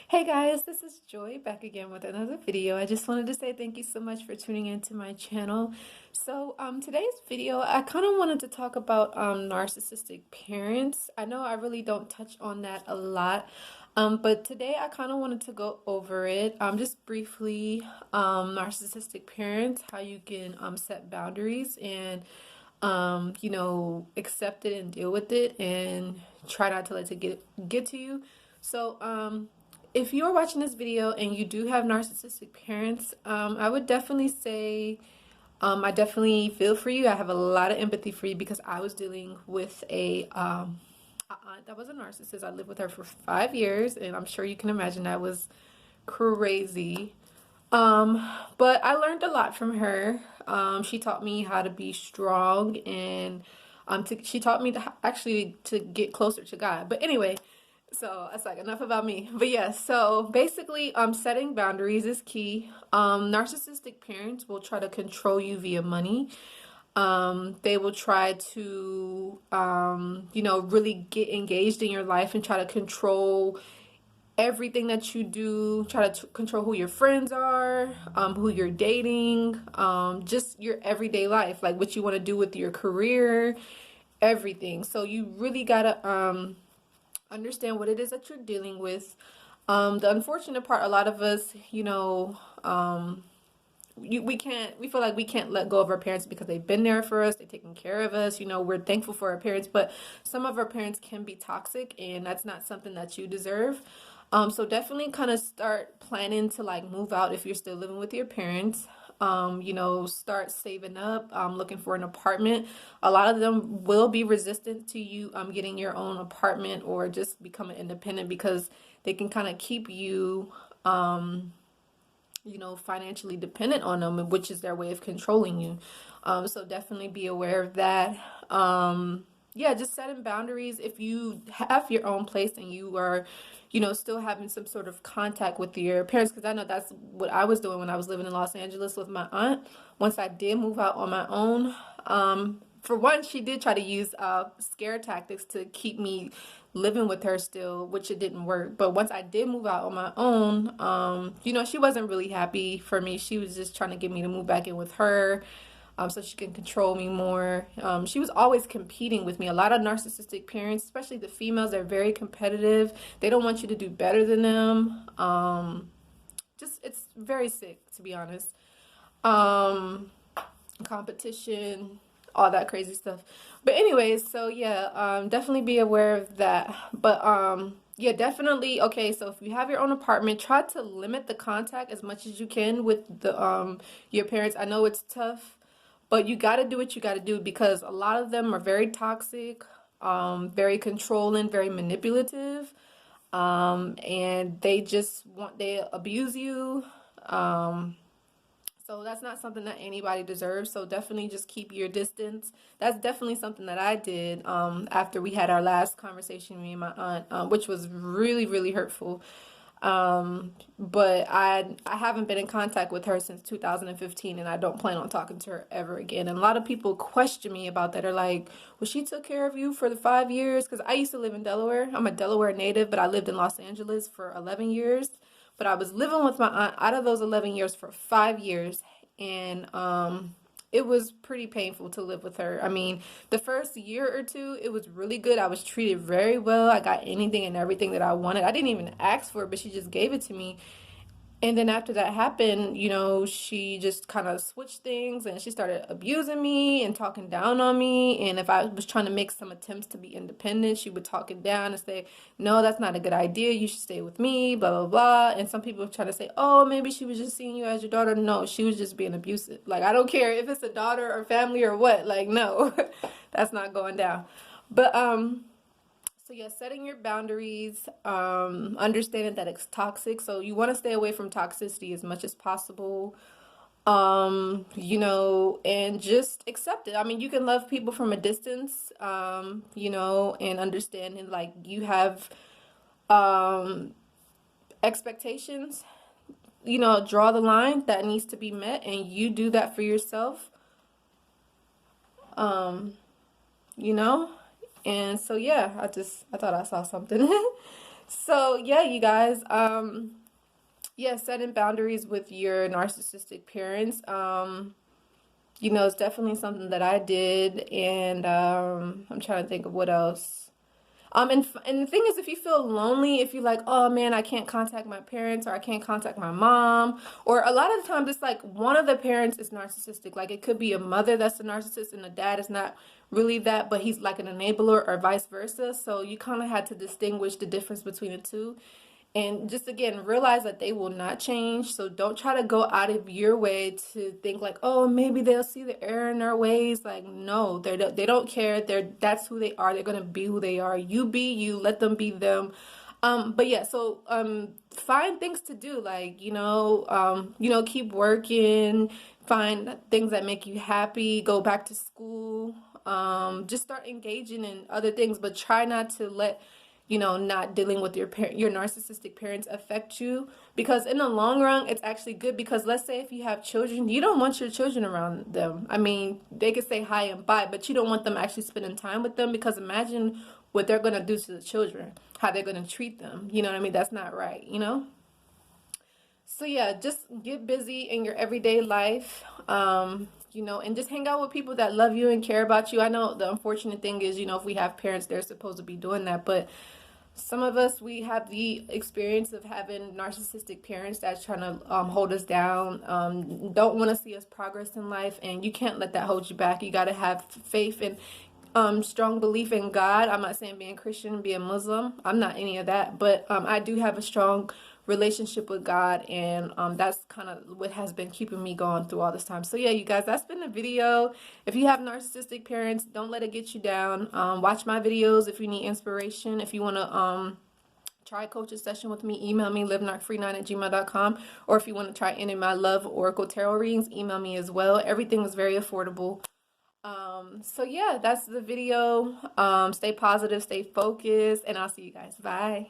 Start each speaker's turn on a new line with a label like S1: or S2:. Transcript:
S1: Hey guys, this is Joy back again with another video. I just wanted to say thank you so much for tuning into my channel. Today's video, I kind of wanted to talk about narcissistic parents. I know I really don't touch on that a lot, but today I kind of wanted to go over it just briefly. Narcissistic parents, how you can set boundaries and accept it and deal with it and try not to let it get to you. If you're watching this video and you do have narcissistic parents, I would definitely say I definitely feel for you. I have a lot of empathy for you because I was dealing with a aunt that was a narcissist. I lived with her for 5 years, and I'm sure you can imagine that was crazy. But I learned a lot from her. She taught me how to be strong, and she taught me to actually to get closer to God. But anyway, so that's like enough about me. But yeah, so basically, setting boundaries is key. Narcissistic parents will try to control you via money. They will try to, really get engaged in your life and try to control everything that you do, try to control who your friends are, who you're dating, just your everyday life, like what you want to do with your career, everything. So you really gotta understand what it is that you're dealing with. The unfortunate part, a lot of us, we feel like we can't let go of our parents because they've been there for us, they've taken care of us, we're thankful for our parents, but some of our parents can be toxic, and that's not something that you deserve. So definitely kind of start planning to like move out if you're still living with your parents. Start saving up, looking for an apartment. A lot of them will be resistant to you getting your own apartment or just becoming independent because they can kind of keep you financially dependent on them, which is their way of controlling you. So definitely be aware of that. Yeah, just setting boundaries. If you have your own place and you are, still having some sort of contact with your parents, because I know that's what I was doing when I was living in Los Angeles with my aunt. Once I did move out on my own, for one, she did try to use scare tactics to keep me living with her still, which it didn't work. But once I did move out on my own, she wasn't really happy for me. She was just trying to get me to move back in with her, so she can control me more. She was always competing with me. A lot of narcissistic parents, especially the females, they're very competitive. They don't want you to do better than them. It's very sick, to be honest. Um, Competition, all that crazy stuff. But anyways, so yeah, definitely be aware of that. But yeah, definitely. Okay, so if you have your own apartment, try to limit the contact as much as you can with the your parents. I know it's tough, but you got to do what you got to do because a lot of them are very toxic, very controlling, very manipulative, and they abuse you. Um, so that's not something that anybody deserves. So definitely just keep your distance. That's definitely something that I did after we had our last conversation, me and my aunt, which was really, really hurtful. But I haven't been in contact with her since 2015, and I don't plan on talking to her ever again. And a lot of people question me about that. Are like, well, she took care of you for the 5 years? Because I used to live in Delaware. I'm a Delaware native, but I lived in Los Angeles for 11 years. But I was living with my aunt out of those 11 years for 5 years. And it was pretty painful to live with her. I mean, the first year or two, it was really good. I was treated very well. I got anything and everything that I wanted. I didn't even ask for it, but she just gave it to me. And then after that happened, she just kind of switched things and she started abusing me and talking down on me. And if I was trying to make some attempts to be independent, she would talk it down and say, no, that's not a good idea. You should stay with me, blah, blah, blah. And some people try to say, oh, maybe she was just seeing you as your daughter. No, she was just being abusive. Like, I don't care if it's a daughter or family or what. Like, no, that's not going down. But, so yeah, setting your boundaries, understanding that it's toxic. So you want to stay away from toxicity as much as possible. And just accept it. I mean, you can love people from a distance, and understanding like you have um expectations, draw the line that needs to be met and you do that for yourself. Um, you know? And so yeah, I thought I saw something. So yeah, you guys, yeah, setting boundaries with your narcissistic parents. It's definitely something that I did, and I'm trying to think of what else. And the thing is, if you feel lonely, if you're like, oh man, I can't contact my parents, or I can't contact my mom, or a lot of the times it's like one of the parents is narcissistic. Like it could be a mother that's a narcissist and the dad is not really that, but he's like an enabler, or vice versa. So you kind of had to distinguish the difference between the two. And just again, realize that they will not change. So don't try to go out of your way to think like, oh, maybe they'll see the error in their ways. Like, no, they don't care. That's who they are. They're gonna be who they are. You be you. Let them be them. But yeah, so find things to do. Like keep working. Find things that make you happy. Go back to school. Just start engaging in other things, but try not to let not dealing with your narcissistic parents affect you, because in the long run, it's actually good. Because let's say if you have children, you don't want your children around them. I mean, they could say hi and bye, but you don't want them actually spending time with them, because imagine what they're going to do to the children, how they're going to treat them. You know what I mean? That's not right. So yeah, just get busy in your everyday life. And just hang out with people that love you and care about you. I know the unfortunate thing is, if we have parents, they're supposed to be doing that, but some of us, we have the experience of having narcissistic parents that's trying to hold us down, don't want to see us progress in life, and you can't let that hold you back. You got to have faith and strong belief in God. I'm not saying being Christian, being Muslim. I'm not any of that, but I do have a strong relationship with God, and that's kind of what has been keeping me going through all this time. So yeah, you guys, that's been the video. If you have narcissistic parents, don't let it get you down. Watch my videos if you need inspiration. If you want to try a coaching session with me, email me, livenarcfree9@gmail.com. Or if you want to try any of my love oracle tarot readings, email me as well. Everything is very affordable. So yeah, that's the video. Stay positive, stay focused, and I'll see you guys. Bye.